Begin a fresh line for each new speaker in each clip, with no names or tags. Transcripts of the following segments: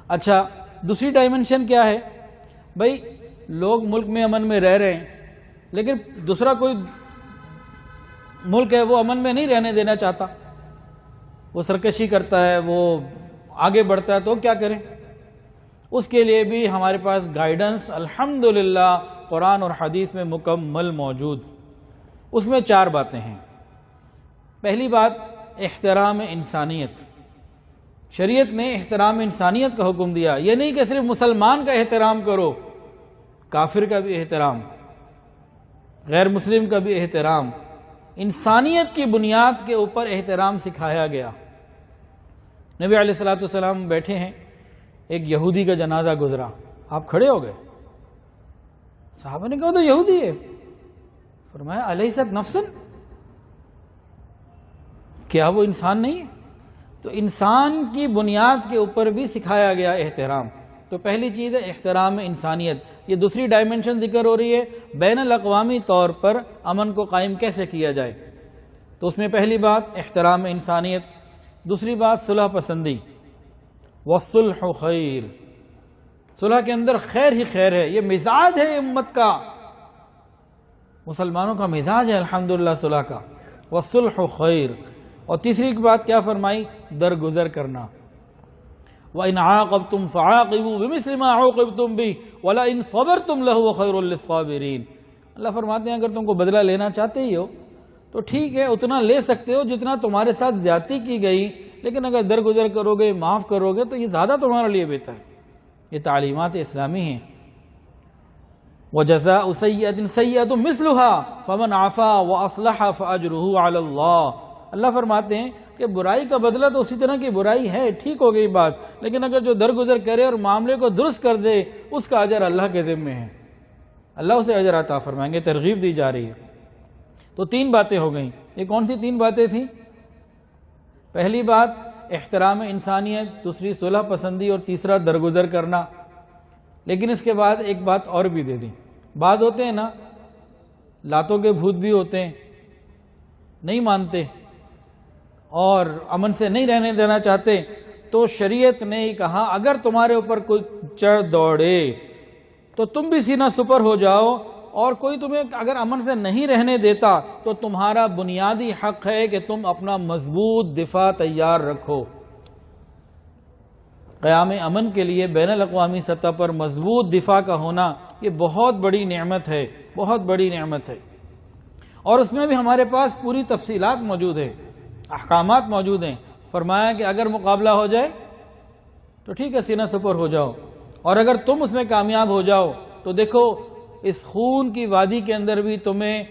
اچھا دوسری ڈائمنشن کیا ہے؟ بھائی لوگ ملک میں امن میں رہ رہے ہیں، لیکن دوسرا کوئی ملک ہے وہ امن میں نہیں رہنے دینا چاہتا، وہ سرکشی کرتا ہے، وہ آگے بڑھتا ہے، تو کیا کریں؟ اس کے لیے بھی ہمارے پاس گائیڈنس الحمدللہ قرآن اور حدیث میں مکمل موجود۔ اس میں 4 باتیں ہیں۔ پہلی بات احترام انسانیت۔ شریعت نے احترام انسانیت کا حکم دیا، یہ نہیں کہ صرف مسلمان کا احترام کرو، کافر کا بھی احترام، غیر مسلم کا بھی احترام، انسانیت کی بنیاد کے اوپر احترام سکھایا گیا۔ نبی علیہ الصلوۃ والسلام بیٹھے ہیں، ایک یہودی کا جنازہ گزرا، آپ کھڑے ہو گئے، صحابہ نے کہا تو یہودی ہے، فرمایا الیست نفسا، کیا وہ انسان نہیں ہے؟ تو انسان کی بنیاد کے اوپر بھی سکھایا گیا احترام۔ تو پہلی چیز ہے احترام انسانیت۔ یہ دوسری ڈائمنشن ذکر ہو رہی ہے بین الاقوامی طور پر امن کو قائم کیسے کیا جائے، تو اس میں پہلی بات احترام انسانیت، دوسری بات صلح پسندی، والصلح خیر، صلح کے اندر خیر ہی خیر ہے، یہ مزاج ہے امت کا، مسلمانوں کا مزاج ہے الحمدللہ صلح کا، والصلح خیر۔ اور تیسری بات کیا فرمائی؟ درگزر کرنا، وَإِنْ عَاقَبْتُمْ فَعَاقِبُوا بِمِثْلِ مَا عُوقِبْتُمْ بِهِ وَلَئِنْ صَبَرْتُمْ لَهُوَ خَيْرٌ لِلصَّابِرِينَ۔ اللہ فرماتے ہیں اگر تم کو بدلہ لینا چاہتے ہی ہو تو ٹھیک ہے، اتنا لے سکتے ہو جتنا تمہارے ساتھ زیادتی کی گئی، لیکن اگر درگزر کرو گے، معاف کرو گے تو یہ زیادہ تمہارے لیے بہتر ہے۔ یہ تعلیمات اسلامی ہیں۔ وَجَزَاءُ سَيِّئَةٍ سَيِّئَةٌ مِثْلُهَا فَمَنْ عَفَا وَأَصْلَحَ فَأَجْرُهُ عَلَى اللَّهِ۔ اللہ فرماتے ہیں کہ برائی کا بدلہ تو اسی طرح کی برائی ہے، ٹھیک ہو گئی بات، لیکن اگر جو درگزر کرے اور معاملے کو درست کر دے اس کا اجر اللہ کے ذمہ ہے، اللہ اسے اجر عطا فرمائیں گے، ترغیب دی جا رہی ہے۔ تو 3 باتیں ہو گئیں۔ یہ کون سی 3 باتیں تھیں؟ پہلی بات احترام انسانیت، دوسری صلح پسندی اور تیسرا درگزر کرنا۔ لیکن اس کے بعد ایک بات اور بھی دے دیں۔ بعض ہوتے ہیں نا، لاتوں کے بھوت بھی ہوتے ہیں، نہیں مانتے اور امن سے نہیں رہنے دینا چاہتے، تو شریعت نے ہی کہا اگر تمہارے اوپر کوئی چڑھ دوڑے تو تم بھی سینہ سپر ہو جاؤ، اور کوئی تمہیں اگر امن سے نہیں رہنے دیتا تو تمہارا بنیادی حق ہے کہ تم اپنا مضبوط دفاع تیار رکھو۔ قیام امن کے لیے بین الاقوامی سطح پر مضبوط دفاع کا ہونا یہ بہت بڑی نعمت ہے، بہت بڑی نعمت ہے، اور اس میں بھی ہمارے پاس پوری تفصیلات موجود ہے، احکامات موجود ہیں۔ فرمایا کہ اگر مقابلہ ہو جائے تو ٹھیک ہے، سینہ سپر ہو جاؤ، اور اگر تم اس میں کامیاب ہو جاؤ تو دیکھو اس خون کی وادی کے اندر بھی تمہیں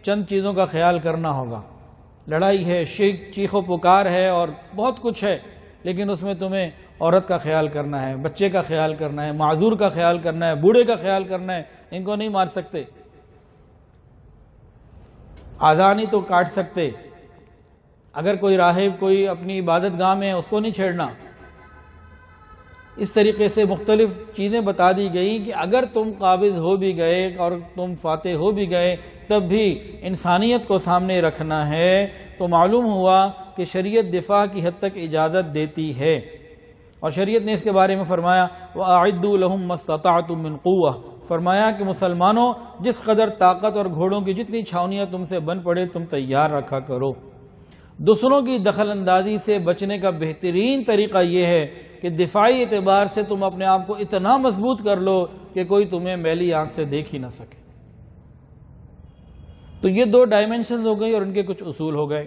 چند چیزوں کا خیال کرنا ہوگا، لڑائی ہے، چیخ و پکار ہے اور بہت کچھ ہے، لیکن اس میں تمہیں عورت کا خیال کرنا ہے، بچے کا خیال کرنا ہے، معذور کا خیال کرنا ہے، بوڑھے کا خیال کرنا ہے، ان کو نہیں مار سکتے، آذان ہی تو کاٹ سکتے، اگر کوئی راہب کوئی اپنی عبادت گاہ میں ہے اس کو نہیں چھیڑنا۔ اس طریقے سے مختلف چیزیں بتا دی گئی کہ اگر تم قابض ہو بھی گئے اور تم فاتح ہو بھی گئے تب بھی انسانیت کو سامنے رکھنا ہے۔ تو معلوم ہوا کہ شریعت دفاع کی حد تک اجازت دیتی ہے، اور شریعت نے اس کے بارے میں فرمایا وَأَعِدُّوا لَهُم مَّا اسْتَطَعْتُم مِّن قُوَّةٍ، فرمایا کہ مسلمانوں جس قدر طاقت اور گھوڑوں کی جتنی چھاونیاں تم سے بن پڑے تم تیار رکھا کرو۔ دوسروں کی دخل اندازی سے بچنے کا بہترین طریقہ یہ ہے کہ دفاعی اعتبار سے تم اپنے آپ کو اتنا مضبوط کر لو کہ کوئی تمہیں میلی آنکھ سے دیکھ ہی نہ سکے۔ تو یہ 2 ڈائمنشنز ہو گئی اور ان کے کچھ اصول ہو گئے۔